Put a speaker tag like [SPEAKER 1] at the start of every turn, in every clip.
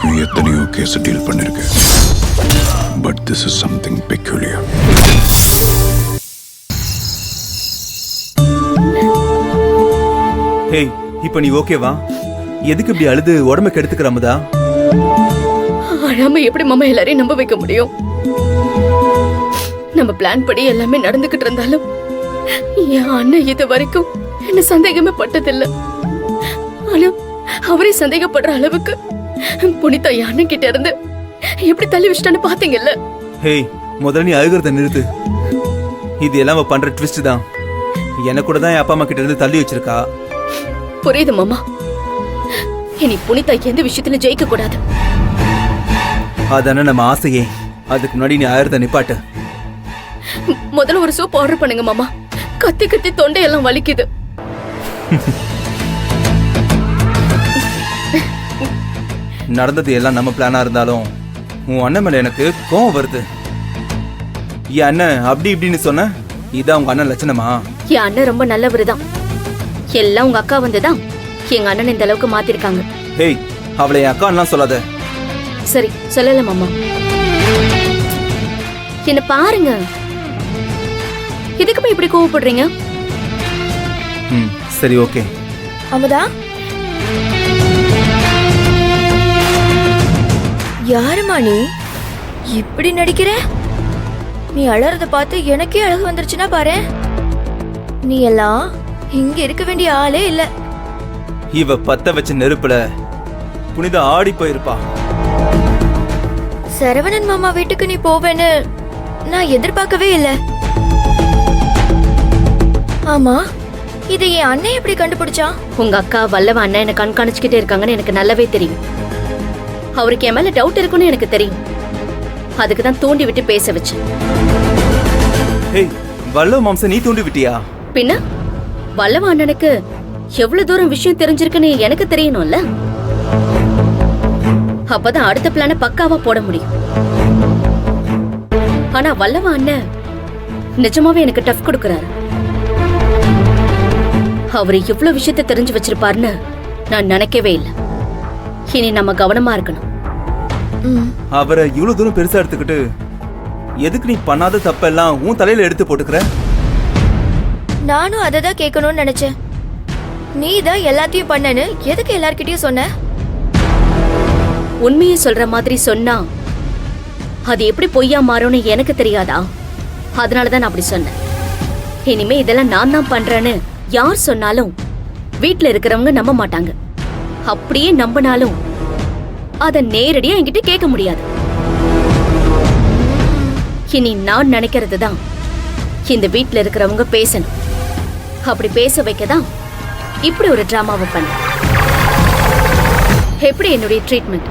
[SPEAKER 1] வரைக்கும் எத்தனையோ case deal பண்ணிருக்கேன். But this is something peculiar.
[SPEAKER 2] Hey, இப்போ நீ ஓகேவா? எதுக்கு இப்படி அழுது உடம்பு கெடுத்துக்கிற அமுதா?
[SPEAKER 3] அழாம எப்படி மாமா எல்லாரையும் நம்ப வைக்க முடியும்? நம்ம பிளான் படி எல்லாமே நடந்துகிட்டு இருந்தாலும் என் அண்ணன் இது வரைக்கும் என்ன சந்தேகமே பட்டதில்லை. ஆனா அவரே சந்தேகப்படுற அளவுக்கு புனிதா என் அண்ணன் கிட்ட இருந்து எப்படி தள்ளி வச்சிட்டான்னு பாத்தீங்கல்ல?
[SPEAKER 2] ஹேய், முதல்ல நீ அழுகிறத நிறுத்து. இது எல்லாம் அவ பண்ற ட்விஸ்ட் தான். எனக்கு கூட தான் என் அப்பா அம்மா கிட்ட இருந்து தள்ளி வச்சிருக்கா.
[SPEAKER 3] புரியுது மாமா. இனி புனிதா எந்த விஷயத்துல ஜெயிக்க கூடாது.
[SPEAKER 2] அதானே நம்ம ஆசையே. அதுக்கு முன்னாடி நீ ஆயிரத்த நிப்பாட்டு.
[SPEAKER 3] முதல்ல ஒரு சூப் ஆர்டர் பண்ணுங்க மாமா. கத்தி கத்தி தொண்டையெல்லாம் வலிக்குது.
[SPEAKER 2] நடந்தது எல்லாம் நம்ம பிளானா இருந்தாலும் உன் அண்ணன் மேல எனக்கு கோவம் வருது. என் அண்ணன் அப்படி இப்படின்னு சொன்ன, இதான் உங்க அண்ணன் லட்சணமா?
[SPEAKER 3] என் அண்ணன் ரொம்ப நல்லவரு தான். எல்லாம் உங்க அக்கா வந்துதான் எங்க அண்ணன் இந்த அளவுக்கு மாத்திருக்காங்க.
[SPEAKER 2] ஹேய், அவளை என் அக்கான்லாம் சொல்லாத.
[SPEAKER 3] சரி, சொல்லல மாமா. என்ன பாருங்க, எதுக்குமே இப்படி கோவப்படுறீங்க?
[SPEAKER 2] சரி, ஓகே.
[SPEAKER 4] அமுதா, யாருமா நீ? இப்படி நடிக்கிற? நீ அழறத பார்த்து எனக்கே அழகு வந்துருச்சுன்னா பாரு. நீ எல்லாம் இங்க இருக்க வேண்டிய ஆளே இல்ல.
[SPEAKER 2] இவ பத்த வச்ச நெருப்புல புனிதா ஆடி போயிருப்பா.
[SPEAKER 4] சரவணன் மாமா வீட்டுக்கு நீ போவேன்னு நான் எதிர்பார்க்கவே இல்ல. ஆமா, இதை என் அண்ணன் எப்படி கண்டுபிடிச்சா?
[SPEAKER 3] உங்க அக்கா வல்லவ அண்ணன் என்ன கண்காணிச்சுக்கிட்டே இருக்காங்கன்னு எனக்கு நல்லாவே தெரியும். அவருக்கு என் மேல டவுட் இருக்குன்னு எனக்கு தெரியும். அதுக்குதான் தூண்டி விட்டு பேச வச்சேன்.
[SPEAKER 2] ஹேய், வல்லவ மாம்ச நீ தூண்டி விட்டியா?
[SPEAKER 3] பின்ன வல்லவ அண்ணனுக்கு எவ்வளவு தூரம் விஷயம் தெரிஞ்சிருக்குன்னு எனக்கு தெரியணும்ல. அப்பதான் அடுத்த பிளான பக்காவா போட முடியும். ஆனா வல்லவ அண்ணன் நிஜமாவே எனக்கு டஃப் கொடுக்கறாரு. அவரு இவ்வளவு விஷயத்தை தெரிஞ்சு வச்சிருப்பாருன்னு நான் நினைக்கவே இல்லை. இனி நம்ம கவனமா இருக்கணும்.
[SPEAKER 2] அவரை இவ்வளவு தூரம் பெருசா எடுத்துக்கிட்டு எதுக்கு நீ பண்ணாத தப்பெல்லாம் உன் தலையில எடுத்து போட்டுக்கிற?
[SPEAKER 4] நானும் அதை தான் கேட்கணும்னு நினைச்சேன். நீ தான் எல்லாத்தையும் பண்ணனு எதுக்கு எல்லார்கிட்டயும் சொன்ன?
[SPEAKER 3] உண்மையை சொல்ற மாதிரி சொன்னா அது எப்படி பொய்யா மாறும்னு எனக்கு தெரியாதா? அதனாலதான் நான் அப்படி சொன்னேன். இனிமே இதெல்லாம் நான் தான் பண்றேன்னு யார் சொன்னாலும் வீட்டுல இருக்கிறவங்க நம்ப மாட்டாங்க. அப்படியே நம்பினாலும் அத நேரடியா என்கிட்ட கேட்க முடியாது. இனி நான் நினைக்கிறது தான் இந்த வீட்டுல இருக்கிறவங்க பேசணும். அப்படி பேச வைக்கதான் இப்படி ஒரு டிராமாவை பண்ண. எப்படி என்னுடைய ட்ரீட்மெண்ட்?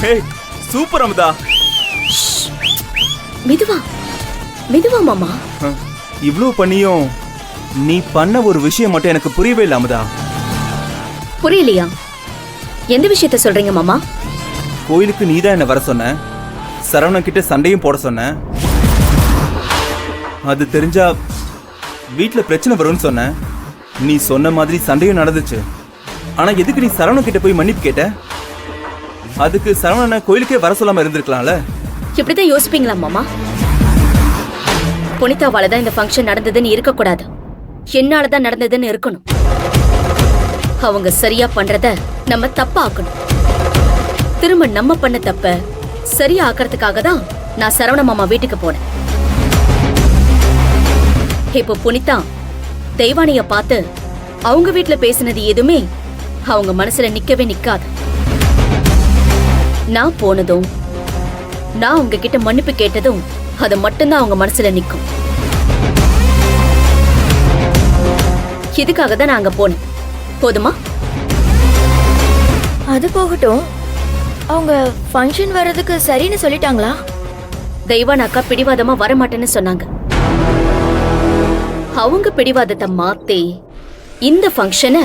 [SPEAKER 2] Hey, super Amudha.
[SPEAKER 3] மெதுவா மெதுவா மாமா.
[SPEAKER 2] இவ்வளவு பண்ணியும் நீ பண்ண ஒரு விஷயம் மட்டும் எனக்கு புரியவே இல்லை அமுதா.
[SPEAKER 3] புரியலையா? எந்த விஷயத்த சொல்றீங்க மாமா?
[SPEAKER 2] கோயிலுக்கு நீதான் என்ன வர சொன்ன. சரவணன் கிட்ட சண்டையும் போட சொன்ன. அது தெரிஞ்சா வீட்டுல பிரச்சனை வரும்னு சொன்ன. நீ சொன்ன மாதிரி சண்டையும் நடந்துச்சு. ஆனா எதுக்கு நீ சரவணன் கிட்ட போய் மன்னிப்பு கேட்ட? அதுக்கு சரவணனை கோயிலுக்கே வர சொல்லாம இருந்திருக்கலாம்ல.
[SPEAKER 3] இப்படிதான் யோசிப்பீங்களா மாமா? புனிதாவாலதான் இந்த ஃபங்க்ஷன் நடந்ததுன்னு இருக்கக்கூடாது, என்னாலதான் நடந்ததுன்னு இருக்கணும். அவங்க சரியா பண்றத நம்ம தப்பா ஆக்கணும். திரும்ப நம்ம பண்ண தப்ப சரியா ஆக்கிறதுக்காக தான் நான் சரவண மாமா வீட்டுக்கு போனேன். இப்போ புனிதா தெய்வானிய பார்த்து அவங்க வீட்டுல பேசினது எதுவுமே அவங்க மனசுல நிக்கவே நிக்காது. நான் போனதும் நான் உங்ககிட்ட மன்னிப்பு கேட்டதும் அது மட்டும்தான் அவங்க மனசுல நிக்கும். இதுக்காக தான் நான் அங்க போனேன். போதுமா?
[SPEAKER 4] அது போகட்டும், அவங்க ஃபங்க்ஷன் வர்றதுக்கு சரின்னு சொல்லிட்டாங்களா?
[SPEAKER 3] தெய்வான் அக்கா பிடிவாதமா வரமாட்டேன்னு சொன்னாங்க. அவங்க பிடிவாதத்தை மாத்தி இந்த ஃபங்க்ஷனை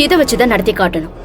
[SPEAKER 3] இதை வச்சுதான் நடத்தி காட்டணும்.